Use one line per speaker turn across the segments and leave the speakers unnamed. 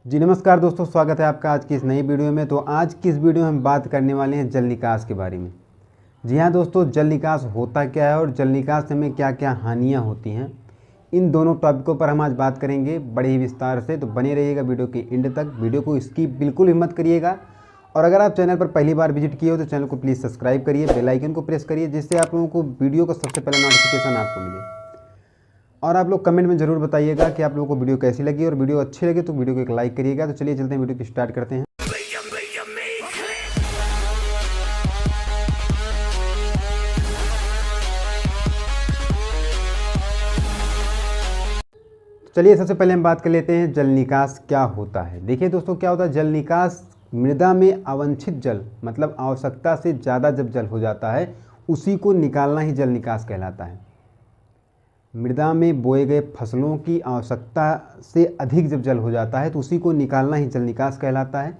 जी नमस्कार दोस्तों, स्वागत है आपका आज की इस नई वीडियो में। तो आज की इस वीडियो में हम बात करने वाले हैं जल निकास के बारे में। जी हाँ दोस्तों, जल निकास होता क्या है और जल निकास से हमें क्या क्या हानियाँ होती हैं, इन दोनों टॉपिकों पर हम आज बात करेंगे बड़े ही विस्तार से। तो बने रहिएगा वीडियो के एंड तक, वीडियो को स्किप बिल्कुल भी मत करिएगा। और अगर आप चैनल पर पहली बार विजिट किए हो तो चैनल को प्लीज़ सब्सक्राइब करिए, बेल आइकन को प्रेस करिए, जिससे आप लोगों को वीडियो का सबसे पहले नोटिफिकेशन आपको मिले। और आप लोग कमेंट में ज़रूर बताइएगा कि आप लोगों को वीडियो कैसी लगी, और वीडियो अच्छी लगे तो वीडियो को एक लाइक करिएगा। तो चलिए चलते हैं, वीडियो को स्टार्ट करते हैं। चलिए सबसे पहले हम बात कर लेते हैं जल निकास क्या होता है। देखिए दोस्तों, क्या होता है जल निकास, मृदा में अवांछित जल मतलब आवश्यकता से ज़्यादा जब जल हो जाता है उसी को निकालना ही जल निकास कहलाता है। मृदा में बोए गए फसलों की आवश्यकता से अधिक जब जल हो जाता है तो उसी को निकालना ही जल निकास कहलाता है।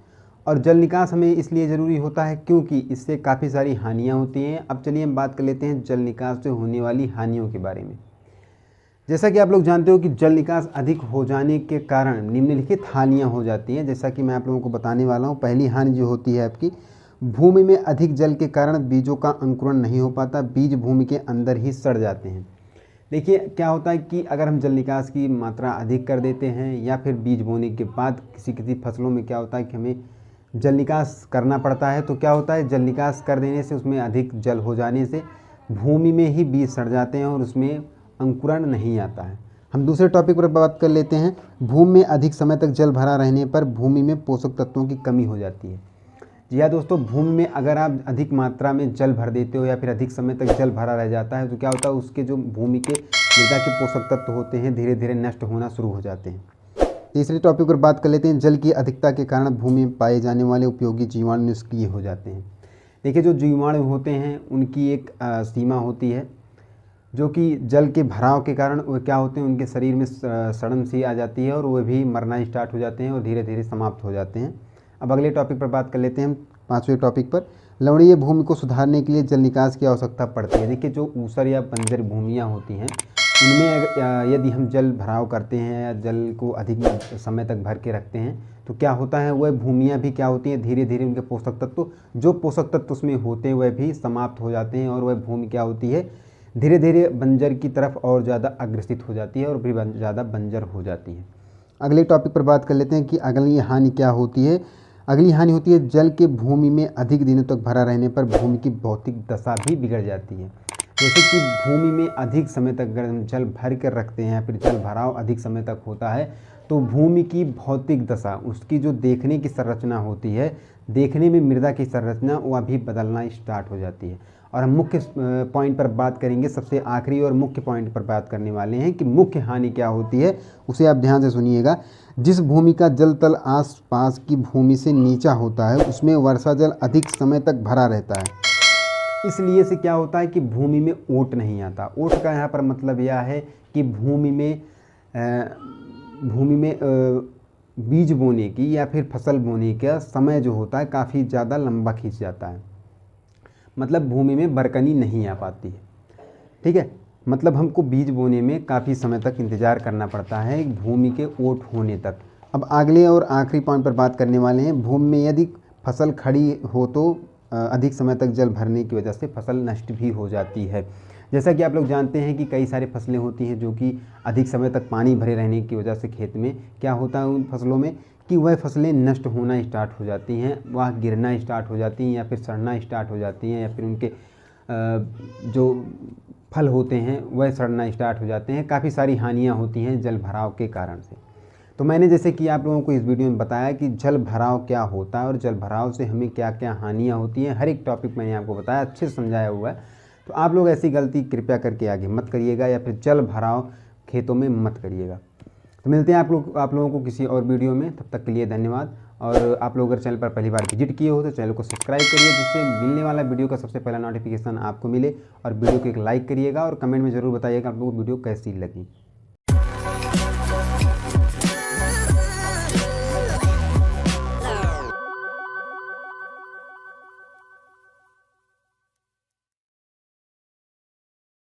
और जल निकास हमें इसलिए ज़रूरी होता है क्योंकि इससे काफ़ी सारी हानियाँ होती हैं। अब चलिए हम बात कर लेते हैं जल निकास से होने वाली हानियों के बारे में। जैसा कि आप लोग जानते हो कि जल निकास अधिक हो जाने के कारण निम्नलिखित हानियाँ हो जाती हैं, जैसा कि मैं आप लोगों को बताने वाला हूँ। पहली हानि जो होती है आपकी, भूमि में अधिक जल के कारण बीजों का अंकुरण नहीं हो पाता, बीज भूमि के अंदर ही सड़ जाते हैं। देखिए क्या होता है कि अगर हम जल निकास की मात्रा अधिक कर देते हैं या फिर बीज बोने के बाद किसी फसलों में क्या होता है कि हमें जल निकास करना पड़ता है, तो क्या होता है जल निकास कर देने से, उसमें अधिक जल हो जाने से भूमि में ही बीज सड़ जाते हैं और उसमें अंकुरण नहीं आता है। हम दूसरे टॉपिक पर बात कर लेते हैं। भूमि में अधिक समय तक जल भरा रहने पर भूमि में पोषक तत्वों की कमी हो जाती है। जी हाँ दोस्तों, भूमि में अगर आप अधिक मात्रा में जल भर देते हो या फिर अधिक समय तक जल भरा रह जाता है तो क्या होता है उसके जो भूमि के मृदा के पोषक तत्व होते हैं धीरे धीरे नष्ट होना शुरू हो जाते हैं। तीसरे टॉपिक पर बात कर लेते हैं। जल की अधिकता के कारण भूमि में पाए जाने वाले उपयोगी जीवाणु निष्क्रिय हो जाते हैं। देखिए जो जीवाणु होते हैं उनकी एक सीमा होती है, जो कि जल के भराव के कारण वो क्या होते हैं, उनके शरीर में सड़न सी आ जाती है और वो भी मरना स्टार्ट हो जाते हैं और धीरे धीरे समाप्त हो जाते हैं। अब अगले टॉपिक पर बात कर लेते हैं हम, पाँचवें टॉपिक पर। लवणीय भूमि को सुधारने के लिए जल निकास की आवश्यकता पड़ती है। देखिए जो ऊसर या बंजर भूमियाँ होती हैं उनमें यदि हम जल भराव करते हैं या जल को अधिक समय तक भर के रखते हैं तो क्या होता है, वह भूमियाँ भी क्या होती हैं, धीरे धीरे उनके पोषक तत्व उसमें होते हैं वह भी समाप्त हो जाते हैं और वह भूमि क्या होती है, धीरे धीरे बंजर की तरफ और ज़्यादा अग्रसित हो जाती है और भी ज़्यादा बंजर हो जाती है। अगले टॉपिक पर बात कर लेते हैं कि अगली हानि क्या होती है। अगली हानि होती है जल के भूमि में अधिक दिनों तक भरा रहने पर भूमि की भौतिक दशा भी बिगड़ जाती है। जैसे कि भूमि में अधिक समय तक अगर हम जल भर कर रखते हैं या फिर जल भराव अधिक समय तक होता है तो भूमि की भौतिक दशा, उसकी जो देखने की संरचना होती है, देखने में मृदा की संरचना वह भी बदलना स्टार्ट हो जाती है। और हम मुख्य पॉइंट पर बात करेंगे, सबसे आखिरी और मुख्य पॉइंट पर बात करने वाले हैं कि मुख्य हानि क्या होती है, उसे आप ध्यान से सुनिएगा। जिस भूमि का जल तल आसपास की भूमि से नीचा होता है उसमें वर्षा जल अधिक समय तक भरा रहता है। इसलिए से क्या होता है कि भूमि में ओट नहीं आता। ओट का यहाँ पर मतलब यह है कि भूमि में बीज बोने की या फिर फसल बोने का समय जो होता है काफ़ी ज़्यादा लंबा खींच जाता है, मतलब भूमि में बरकनी नहीं आ पाती है। ठीक है, मतलब हमको बीज बोने में काफ़ी समय तक इंतज़ार करना पड़ता है भूमि के ओट होने तक। अब अगले और आखिरी पॉइंट पर बात करने वाले हैं। भूमि में यदि फसल खड़ी हो तो अधिक समय तक जल भरने की वजह से फसल नष्ट भी हो जाती है। जैसा कि आप लोग जानते हैं कि कई सारी फसलें होती हैं जो कि अधिक समय तक पानी भरे रहने की वजह से खेत में क्या होता है उन फसलों में कि वह फसलें नष्ट होना स्टार्ट हो जाती हैं, वह गिरना स्टार्ट हो जाती हैं या फिर सड़ना स्टार्ट हो जाती हैं, या फिर उनके जो फल होते हैं वह सड़ना स्टार्ट हो जाते हैं। काफ़ी सारी हानियाँ होती हैं जल भराव के कारण से। तो मैंने जैसे कि आप लोगों को इस वीडियो में बताया कि जल भराव क्या होता है और जल भराव से हमें क्या क्या हानियाँ होती हैं, हर एक टॉपिक मैंने आपको बताया, अच्छे से समझाया हुआ है। तो आप लोग ऐसी गलती कृपया करके आगे मत करिएगा या फिर जल भराव खेतों में मत करिएगा। तो मिलते हैं आप लोगों को किसी और वीडियो में, तब तक के लिए धन्यवाद। और आप लोग अगर चैनल पर पहली बार विजिट किए हो तो चैनल को सब्सक्राइब करिए, जिससे मिलने वाला वीडियो का सबसे पहला नोटिफिकेशन आपको मिले। और वीडियो को एक लाइक करिएगा और कमेंट में ज़रूर बताइएगा आप लोगों को वीडियो कैसी लगी।